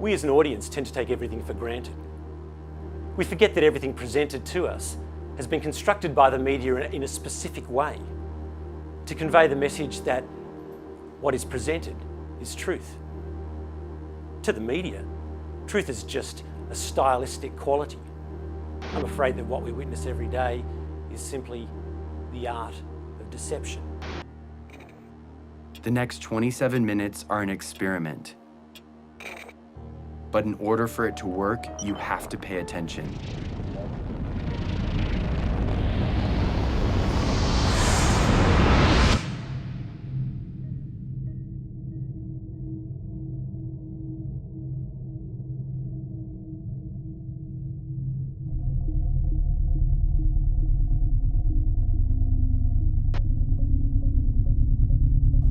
We as an audience tend to take everything for granted. We forget that everything presented to us has been constructed by the media in a specific way to convey the message that what is presented is truth. To the media, truth is just a stylistic quality. I'm afraid that what we witness every day is simply the art of deception. The next 27 minutes are an experiment. But in order for it to work, you have to pay attention.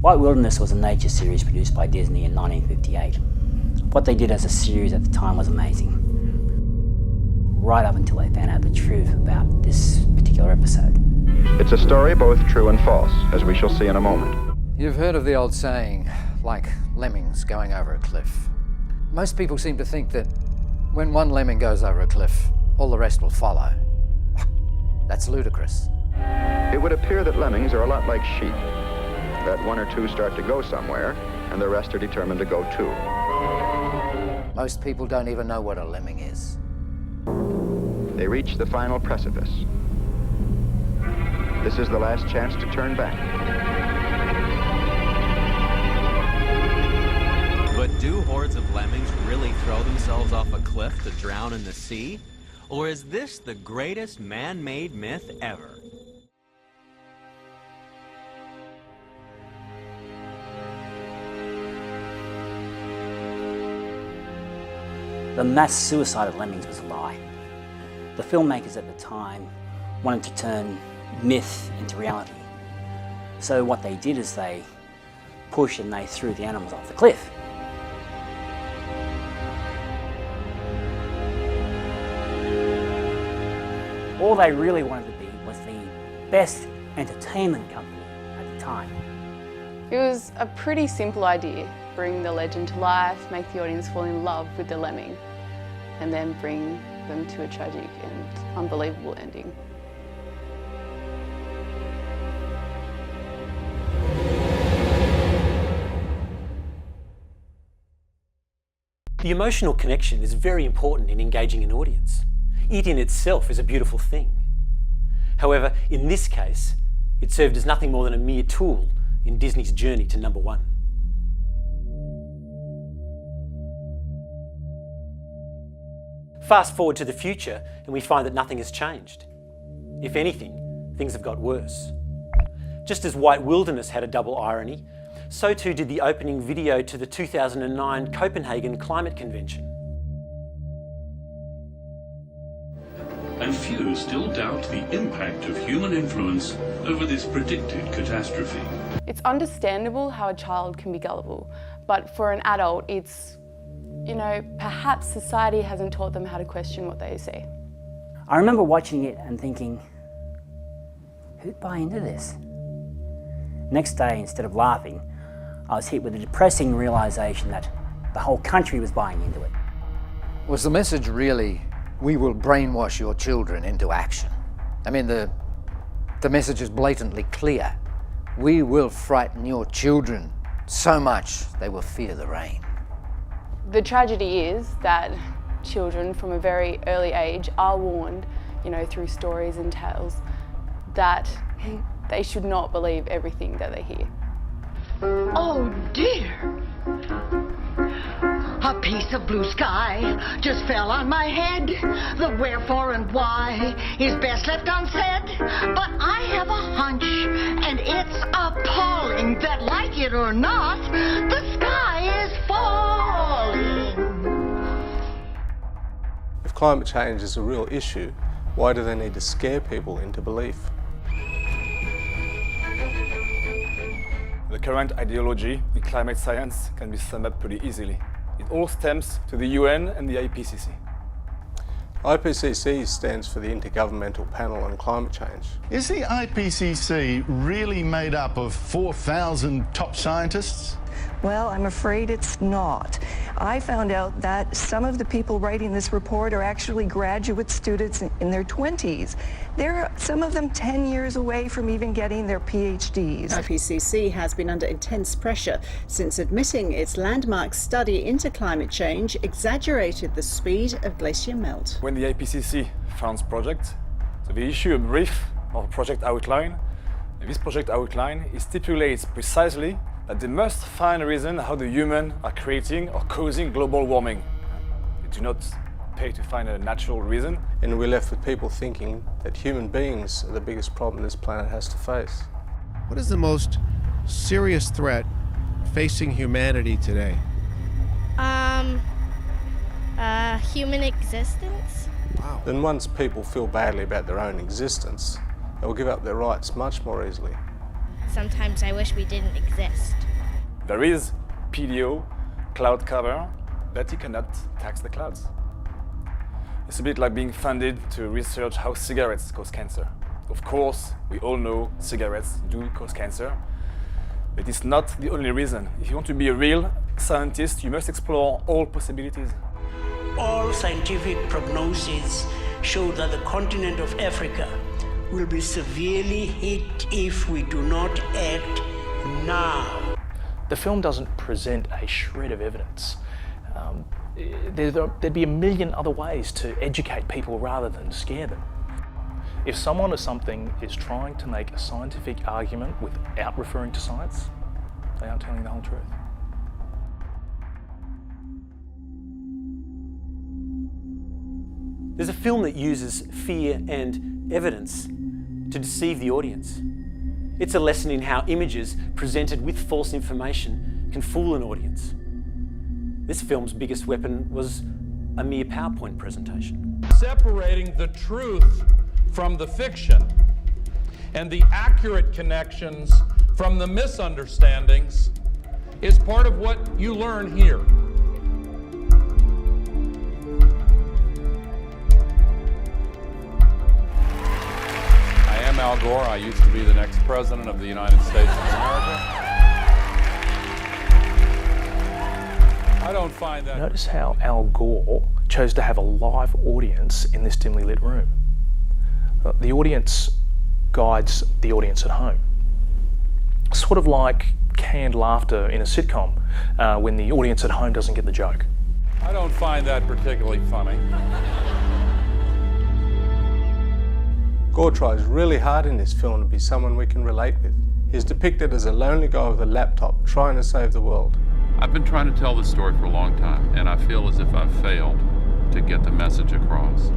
White Wilderness was a nature series produced by Disney in 1958. What they did as a series at the time was amazing, right up until they found out the truth about this particular episode. It's a story both true and false, as we shall see in a moment. You've heard of the old saying, like lemmings going over a cliff. Most people seem to think that when one lemming goes over a cliff, all the rest will follow. That's ludicrous. It would appear that lemmings are a lot like sheep, that one or two start to go somewhere, and the rest are determined to go too. Most people don't even know what a lemming is. They reach the final precipice. This is the last chance to turn back. But do hordes of lemmings really throw themselves off a cliff to drown in the sea? Or is this the greatest man-made myth ever? The mass suicide of lemmings was a lie. The filmmakers at the time wanted to turn myth into reality. So what they did is they pushed and they threw the animals off the cliff. All they really wanted to be was the best entertainment company at the time. It was a pretty simple idea. Bring the legend to life, make the audience fall in love with the lemming, and then bring them to a tragic and unbelievable ending. The emotional connection is very important in engaging an audience. It in itself is a beautiful thing. However, in this case, it served as nothing more than a mere tool in Disney's journey to #1. Fast forward to the future and we find that nothing has changed. If anything, things have got worse. Just as White Wilderness had a double irony, so too did the opening video to the 2009 Copenhagen Climate Convention. And few still doubt the impact of human influence over this predicted catastrophe. It's understandable how a child can be gullible, but for an adult, it's, perhaps society hasn't taught them how to question what they see. I remember watching it and thinking, who'd buy into this? Next day, instead of laughing, I was hit with a depressing realisation that the whole country was buying into it. Was the message really, we will brainwash your children into action? I mean, the message is blatantly clear. We will frighten your children so much they will fear the rain. The tragedy is that children from a very early age are warned, through stories and tales, that they should not believe everything that they hear. Oh dear! A piece of blue sky just fell on my head. The wherefore and why is best left unsaid. But I have a hunch, and it's appalling that, like it or not, the sky is falling. If climate change is a real issue, why do they need to scare people into belief? The current ideology in climate science can be summed up pretty easily. It all stems to the UN and the IPCC. IPCC stands for the Intergovernmental Panel on Climate Change. Is the IPCC really made up of 4,000 top scientists? Well, I'm afraid it's not. I found out that some of the people writing this report are actually graduate students in their 20s. Some of them 10 years away from even getting their PhDs. IPCC has been under intense pressure since admitting its landmark study into climate change exaggerated the speed of glacier melt. When the IPCC funds projects, so they issue a brief or project outline. And this project outline stipulates precisely that they must find a reason how the humans are creating or causing global warming. They do not pay to find a natural reason. And we're left with people thinking that human beings are the biggest problem this planet has to face. What is the most serious threat facing humanity today? Human existence. Wow. Then once people feel badly about their own existence, they will give up their rights much more easily. Sometimes I wish we didn't exist. There is PDO, cloud cover, but you cannot tax the clouds. It's a bit like being funded to research how cigarettes cause cancer. Of course, we all know cigarettes do cause cancer, but it's not the only reason. If you want to be a real scientist, you must explore all possibilities. All scientific prognoses show that the continent of Africa will be severely hit if we do not act now. The film doesn't present a shred of evidence. There'd be a million other ways to educate people rather than scare them. If someone or something is trying to make a scientific argument without referring to science, they aren't telling the whole truth. There's a film that uses fear and evidence to deceive the audience. It's a lesson in how images presented with false information can fool an audience. This film's biggest weapon was a mere PowerPoint presentation. Separating the truth from the fiction and the accurate connections from the misunderstandings is part of what you learn here. I'm Al Gore. I used to be the next president of the United States of America. I don't find that... Notice how Al Gore chose to have a live audience in this dimly lit room. The audience guides the audience at home. Sort of like canned laughter in a sitcom when the audience at home doesn't get the joke. I don't find that particularly funny. Gore tries really hard in this film to be someone we can relate with. He's depicted as a lonely guy with a laptop trying to save the world. I've been trying to tell this story for a long time, and I feel as if I've failed to get the message across.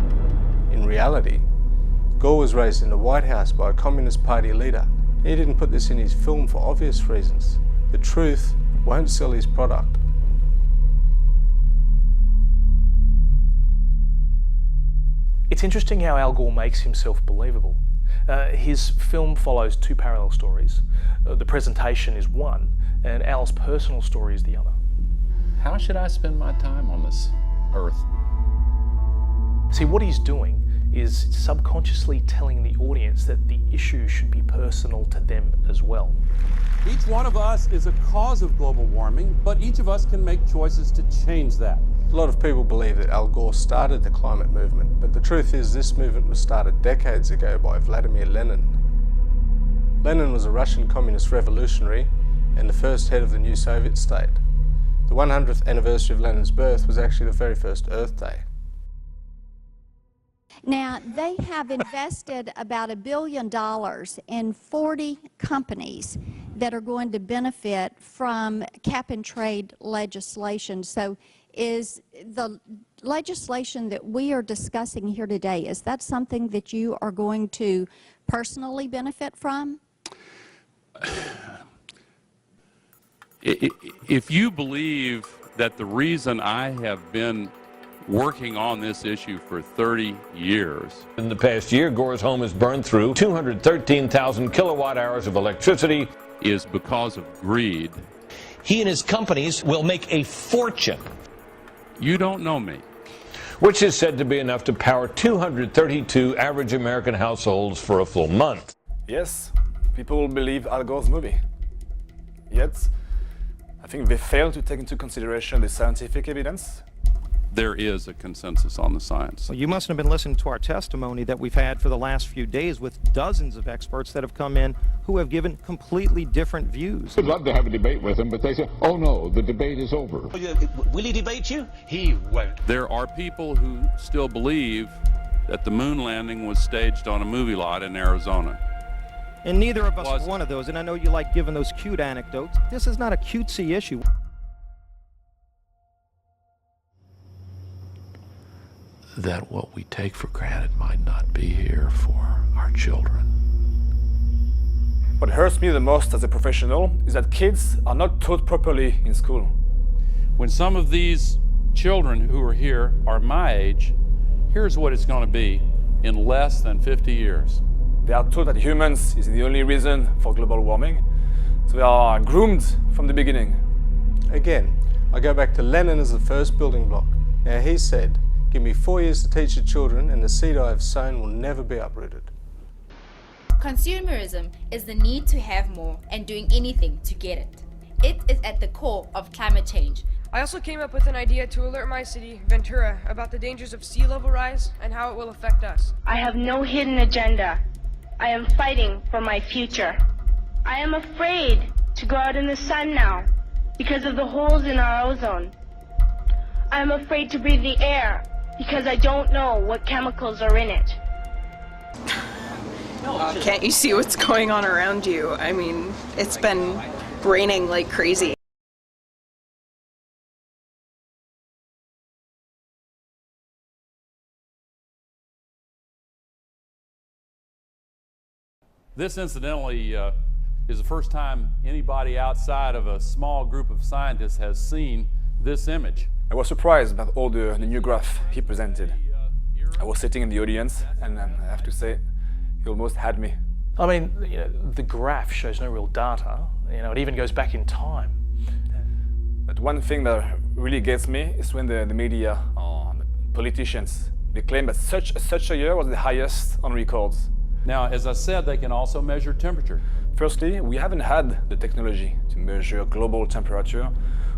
In reality, Gore was raised in the White House by a Communist Party leader. He didn't put this in his film for obvious reasons. The truth won't sell his product. It's interesting how Al Gore makes himself believable. His film follows two parallel stories. The presentation is one, and Al's personal story is the other. How should I spend my time on this earth? See, what he's doing is subconsciously telling the audience that the issue should be personal to them as well. Each one of us is a cause of global warming, but each of us can make choices to change that. A lot of people believe that Al Gore started the climate movement, but the truth is this movement was started decades ago by Vladimir Lenin. Lenin was a Russian communist revolutionary and the first head of the new Soviet state. The 100th anniversary of Lenin's birth was actually the very first Earth Day. Now, they have invested about $1 billion in 40 companies that are going to benefit from cap and trade legislation. So is the legislation that we are discussing here today, is that something that you are going to personally benefit from? If you believe that the reason I have been working on this issue for 30 years. In the past year, Gore's home has burned through 213,000 kilowatt hours of electricity. Is because of greed. He and his companies will make a fortune. You don't know me. Which is said to be enough to power 232 average American households for a full month. Yes, people will believe Al Gore's movie. Yet, I think they fail to take into consideration the scientific evidence. There is a consensus on the science. Well, you mustn't have been listening to our testimony that we've had for the last few days with dozens of experts that have come in who have given completely different views. I'd love to have a debate with him, but they say, oh no, the debate is over. Will he debate you? He won't. There are people who still believe that the moon landing was staged on a movie lot in Arizona. And neither of us are one of those, and I know you like giving those cute anecdotes. This is not a cutesy issue. That what we take for granted might not be here for our children. What hurts me the most as a professional is that kids are not taught properly in school. When some of these children who are here are my age, here's what it's going to be in less than 50 years. They are taught that humans is the only reason for global warming, so they are groomed from the beginning. Again, I go back to Lenin as the first building block. Now he said, "Give me 4 years to teach the children and the seed I have sown will never be uprooted." Consumerism is the need to have more and doing anything to get it. It is at the core of climate change. I also came up with an idea to alert my city, Ventura, about the dangers of sea level rise and how it will affect us. I have no hidden agenda. I am fighting for my future. I am afraid to go out in the sun now because of the holes in our ozone. I am afraid to breathe the air because I don't know what chemicals are in it. Can't you see what's going on around you? I mean, it's been raining like crazy. This, incidentally, is the first time anybody outside of a small group of scientists has seen this image. I was surprised about all the new graph he presented. I was sitting in the audience, and I have to say, he almost had me. I mean, the graph shows no real data. It even goes back in time. But one thing that really gets me is when the media, the politicians, they claim that such a year was the highest on records. Now, as I said, they can also measure temperature. Firstly, we haven't had the technology to measure global temperature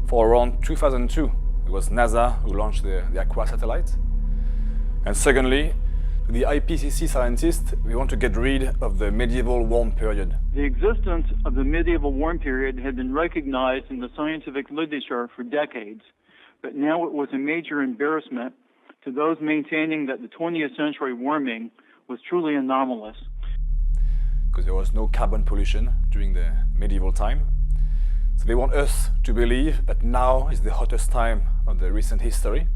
for around 2002. It was NASA who launched the Aqua satellite. And secondly, the IPCC scientists, we want to get rid of the medieval warm period. The existence of the medieval warm period had been recognized in the scientific literature for decades, but now it was a major embarrassment to those maintaining that the 20th century warming was truly anomalous. Because there was no carbon pollution during the medieval time. So they want us to believe that now is the hottest time of the recent history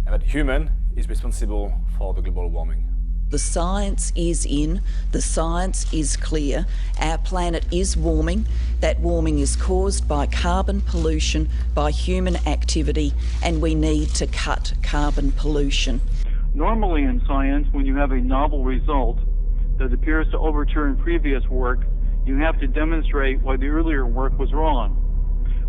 and that human is responsible for the global warming. The science is in, the science is clear. Our planet is warming. That warming is caused by carbon pollution, by human activity, and we need to cut carbon pollution. Normally in science, when you have a novel result that appears to overturn previous work, you have to demonstrate why the earlier work was wrong.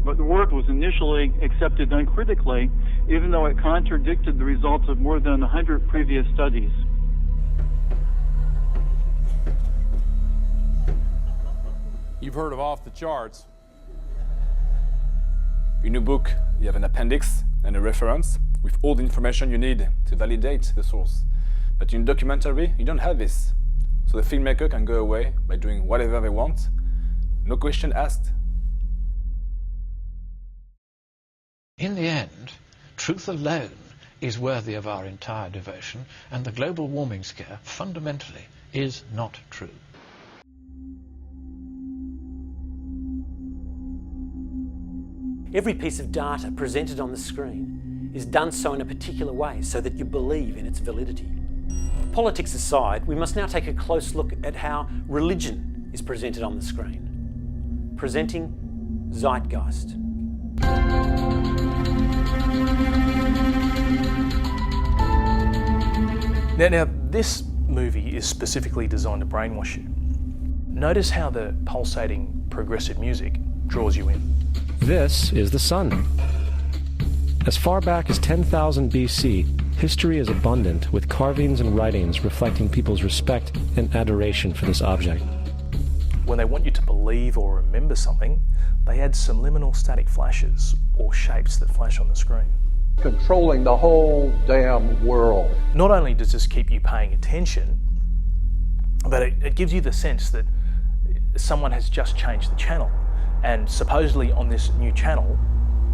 But the work was initially accepted uncritically, even though it contradicted the results of more than 100 previous studies. You've heard of off the charts. In a book, you have an appendix and a reference with all the information you need to validate the source. But in documentary, you don't have this. So the filmmaker can go away by doing whatever they want, no question asked. In the end, truth alone is worthy of our entire devotion, and the global warming scare fundamentally is not true. Every piece of data presented on the screen is done so in a particular way so that you believe in its validity. Politics aside, we must now take a close look at how religion is presented on the screen. Presenting Zeitgeist. Now, this movie is specifically designed to brainwash you. Notice how the pulsating progressive music draws you in. This is the sun. As far back as 10,000 BC, history is abundant with carvings and writings reflecting people's respect and adoration for this object. when they want you to believe or remember something, they add subliminal static flashes or shapes that flash on the screen. Controlling the whole damn world. Not only does this keep you paying attention, but it gives you the sense that someone has just changed the channel, and supposedly on this new channel,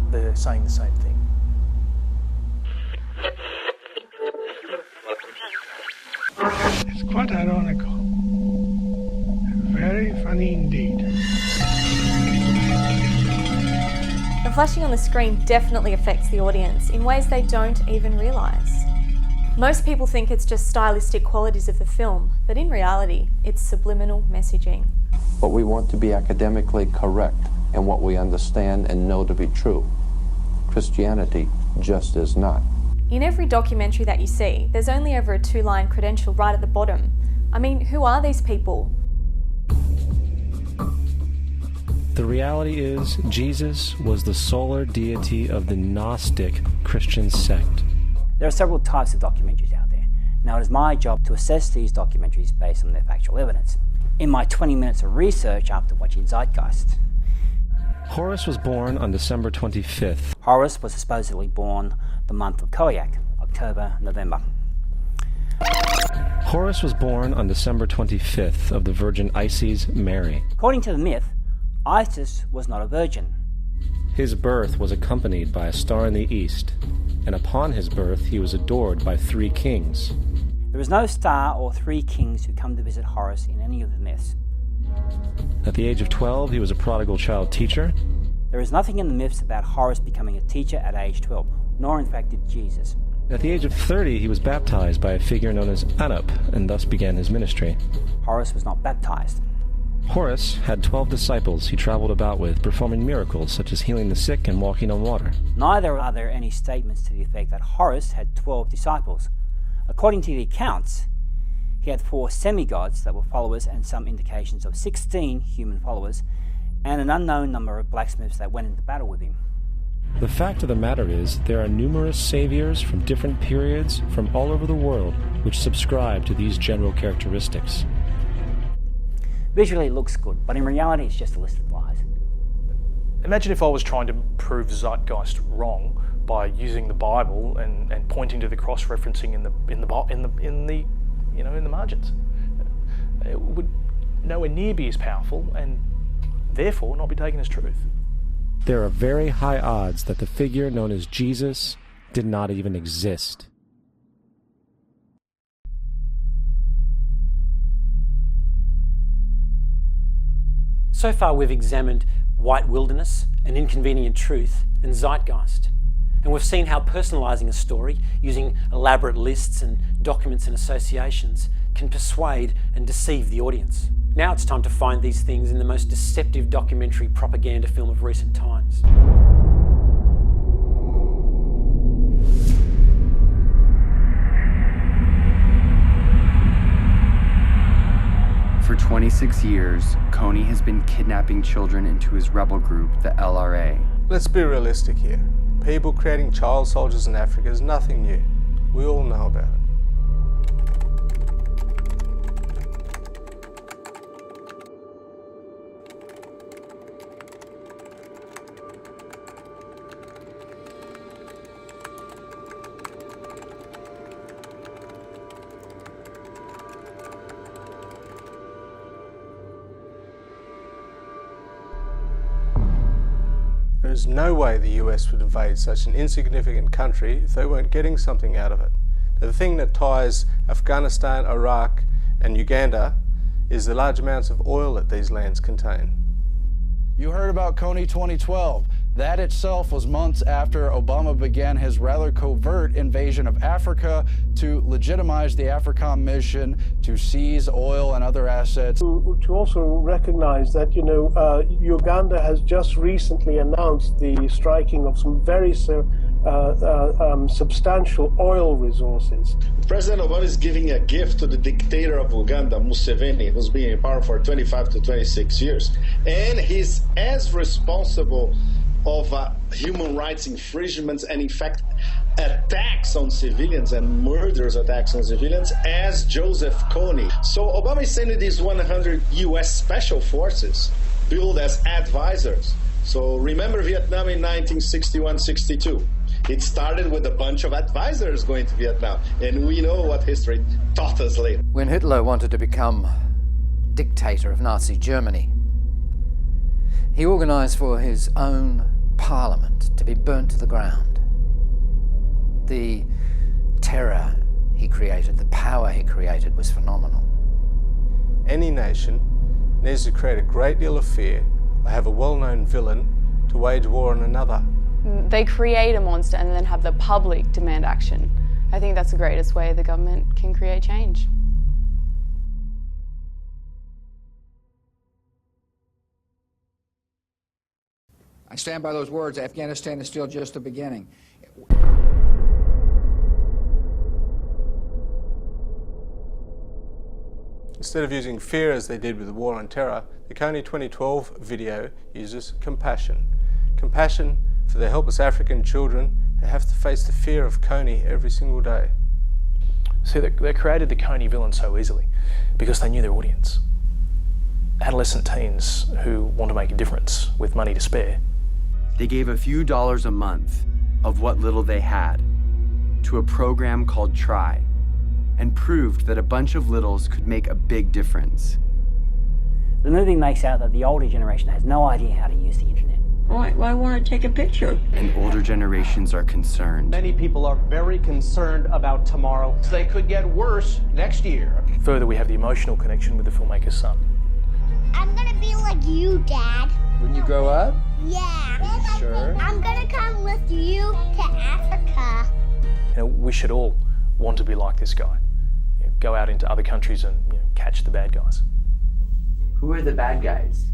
they're saying the same thing. It's quite ironical. Very funny indeed. The flashing on the screen definitely affects the audience in ways they don't even realise. Most people think it's just stylistic qualities of the film, but in reality, it's subliminal messaging. But we want to be academically correct in what we understand and know to be true. Christianity just is not. In every documentary that you see, there's only over a 2-line credential right at the bottom. I mean, who are these people? The reality is, Jesus was the solar deity of the Gnostic Christian sect. There are several types of documentaries out there. Now, it is my job to assess these documentaries based on their factual evidence. In my 20 minutes of research after watching Zeitgeist. Horus was born on December 25th. Horus was supposedly born the month of Koyak, October, November. Horus was born on December 25th of the Virgin Isis Mary. According to the myth, Isis was not a virgin. His birth was accompanied by a star in the east, and upon his birth he was adored by 3 kings. There is no star or 3 kings who come to visit Horus in any of the myths. At the age of 12, he was a prodigal child teacher. There is nothing in the myths about Horus becoming a teacher at age 12, nor in fact did Jesus. At the age of 30, he was baptized by a figure known as Anup, and thus began his ministry. Horus was not baptized. Horus had 12 disciples he traveled about with, performing miracles such as healing the sick and walking on water. Neither are there any statements to the effect that Horus had 12 disciples. According to the accounts, he had 4 semi-gods that were followers and some indications of 16 human followers, and an unknown number of blacksmiths that went into battle with him. The fact of the matter is, there are numerous saviors from different periods from all over the world which subscribe to these general characteristics. Visually it looks good, but in reality it's just a list of lies. Imagine if I was trying to prove Zeitgeist wrong by using the Bible and pointing to the cross-referencing in the margins. It would nowhere near be as powerful and therefore not be taken as truth. There are very high odds that the figure known as Jesus did not even exist. So far we've examined White Wilderness, An Inconvenient Truth, and Zeitgeist. And we've seen how personalising a story using elaborate lists and documents and associations can persuade and deceive the audience. Now it's time to find these things in the most deceptive documentary propaganda film of recent times. For 26 years, Kony has been kidnapping children into his rebel group, the LRA. Let's be realistic here. People creating child soldiers in Africa is nothing new. We all know about it. There's no way the US would invade such an insignificant country if they weren't getting something out of it. The thing that ties Afghanistan, Iraq and Uganda is the large amounts of oil that these lands contain. You heard about Kony 2012. That itself was months after Obama began his rather covert invasion of Africa to legitimize the AFRICOM mission to seize oil and other assets. To also recognize that, Uganda has just recently announced the striking of some very substantial oil resources. President Obama is giving a gift to the dictator of Uganda, Museveni, who's been in power for 25 to 26 years. And he's as responsible of human rights infringements and, in fact, attacks on civilians and murderous attacks on civilians as Joseph Kony. So Obama is sending these 100 US special forces billed as advisors. So remember Vietnam in 1961-62. It started with a bunch of advisors going to Vietnam, and we know what history taught us later. When Hitler wanted to become dictator of Nazi Germany, he organized for his own parliament to be burnt to the ground. The terror he created, the power he created was phenomenal. Any nation needs to create a great deal of fear or have a well-known villain to wage war on another. They create a monster and then have the public demand action. I think that's the greatest way the government can create change. I stand by those words. Afghanistan is still just the beginning. Instead of using fear as they did with the war on terror, the Kony 2012 video uses compassion. Compassion for the helpless African children who have to face the fear of Kony every single day. See, they created the Kony villain so easily because they knew their audience. Adolescent teens who want to make a difference with money to spare. They gave a few dollars a month of what little they had to a program called Try, and proved that a bunch of littles could make a big difference. The movie makes out that the older generation has no idea how to use the internet. I want to take a picture. And older generations are concerned. Many people are very concerned about tomorrow. They could get worse next year. Further, we have the emotional connection with the filmmaker's son. I'm gonna be like you, Dad. When you grow up? Yeah. Sure. I'm gonna come with you to Africa. You know, we should all want to be like this guy. You know, go out into other countries and catch the bad guys. Who are the bad guys?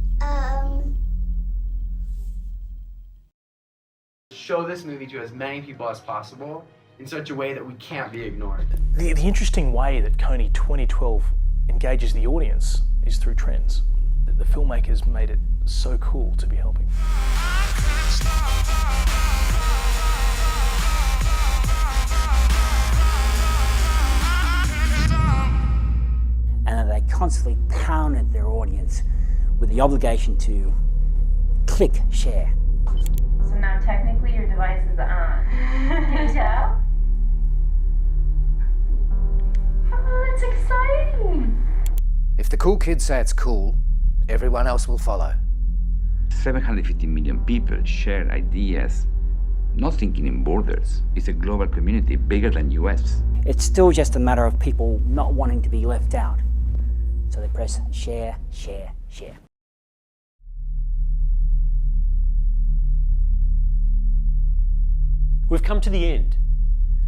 Show this movie to as many people as possible in such a way that we can't be ignored. The interesting way that Kony 2012 engages the audience is through trends. The filmmakers made it so cool to be helping. And they constantly pounded their audience with the obligation to click share. So now technically your device is on. Can you tell? Oh, that's exciting! If the cool kids say it's cool, everyone else will follow. 750 million people share ideas, not thinking in borders. It's a global community bigger than US. It's still just a matter of people not wanting to be left out. So they press share, share, share. We've come to the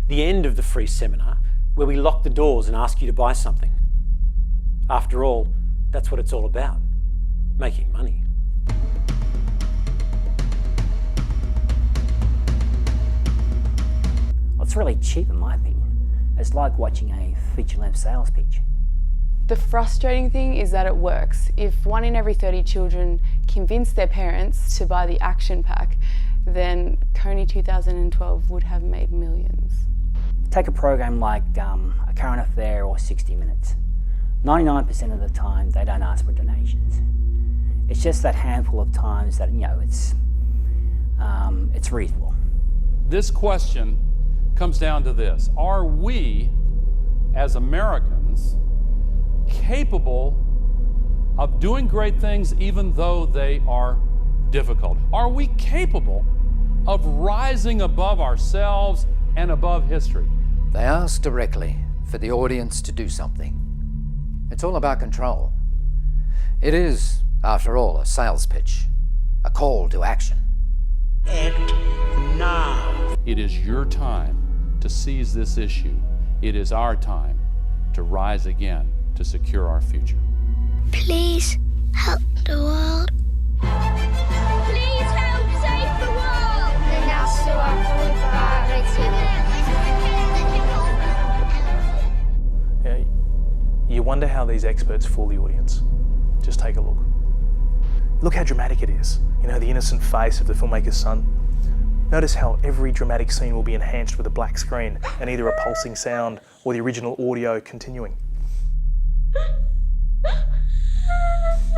end of the free seminar, where we lock the doors and ask you to buy something. After all, that's what it's all about, making money. Well, it's really cheap in my opinion. It's like watching a feature-length sales pitch. The frustrating thing is that it works. If 1 in every 30 children convince their parents to buy the action pack, then Kony 2012 would have made millions. Take a program like A Current Affair or 60 Minutes. 99% of the time, they don't ask for donations. It's just that handful of times that, it's reasonable. This question comes down to this. Are we, as Americans, capable of doing great things even though they are difficult? Are we capable of rising above ourselves and above history? They ask directly for the audience to do something. It's all about control. It is, after all, a sales pitch, a call to action. Act now. It is your time to seize this issue. It is our time to rise again to secure our future. Please help the world. Please help save the world. You wonder how these experts fool the audience. Just take a look. Look how dramatic it is. The innocent face of the filmmaker's son. Notice how every dramatic scene will be enhanced with a black screen and either a pulsing sound or the original audio continuing.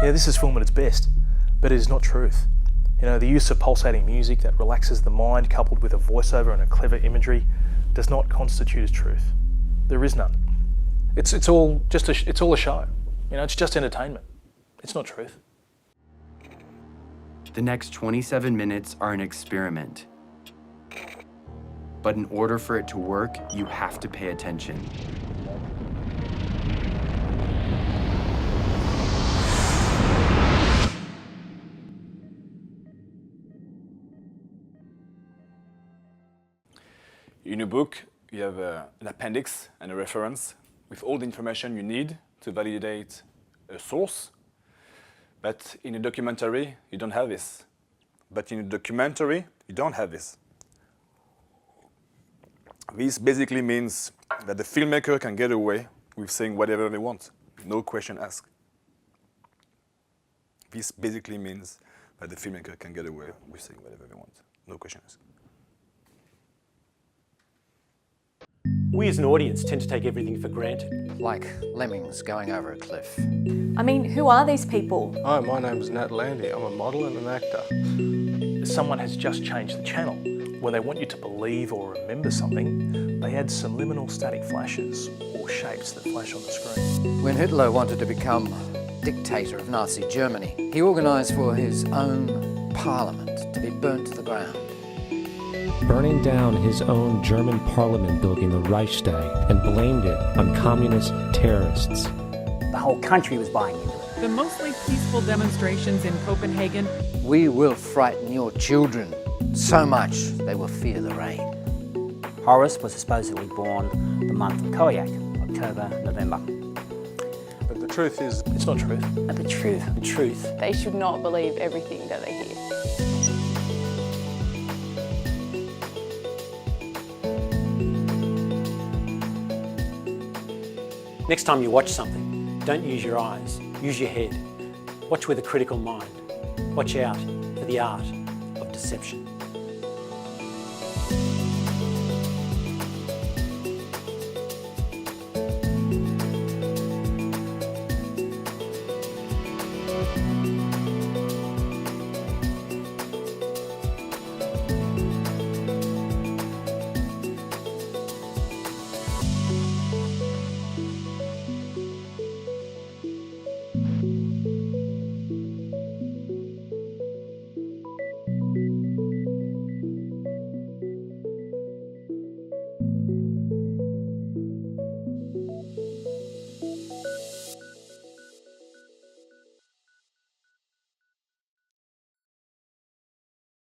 Yeah, this is film at its best, but it is not truth. You know, the use of pulsating music that relaxes the mind coupled with a voiceover and a clever imagery does not constitute as truth. There is none. It's all a show. You know, it's just entertainment. It's not truth. The next 27 minutes are an experiment. But in order for it to work, you have to pay attention. In a book, you have an appendix and a reference with all the information you need to validate a source. But in a documentary, you don't have this. But in a documentary, you don't have this. This basically means that the filmmaker can get away with saying whatever they want, no question asked. This basically means that the filmmaker can get away with saying whatever they want, no question asked. We as an audience tend to take everything for granted. Like lemmings going over a cliff. I mean, who are these people? Hi, my name's Nat Landy. I'm a model and an actor. Someone has just changed the channel. When they want you to believe or remember something, they add subliminal static flashes or shapes that flash on the screen. When Hitler wanted to become dictator of Nazi Germany, he organised for his own parliament to be burnt to the ground. Burning down his own German parliament building, the Reichstag, and blamed it on communist terrorists. The whole country was buying into it. The mostly peaceful demonstrations in Copenhagen. We will frighten your children so much they will fear the rain. Horus was supposedly born the month of Koyak, October, November. But the truth is, it's not truth. But the truth. They should not believe everything that they hear. Next time you watch something, don't use your eyes, use your head. Watch with a critical mind. Watch out for the art of deception.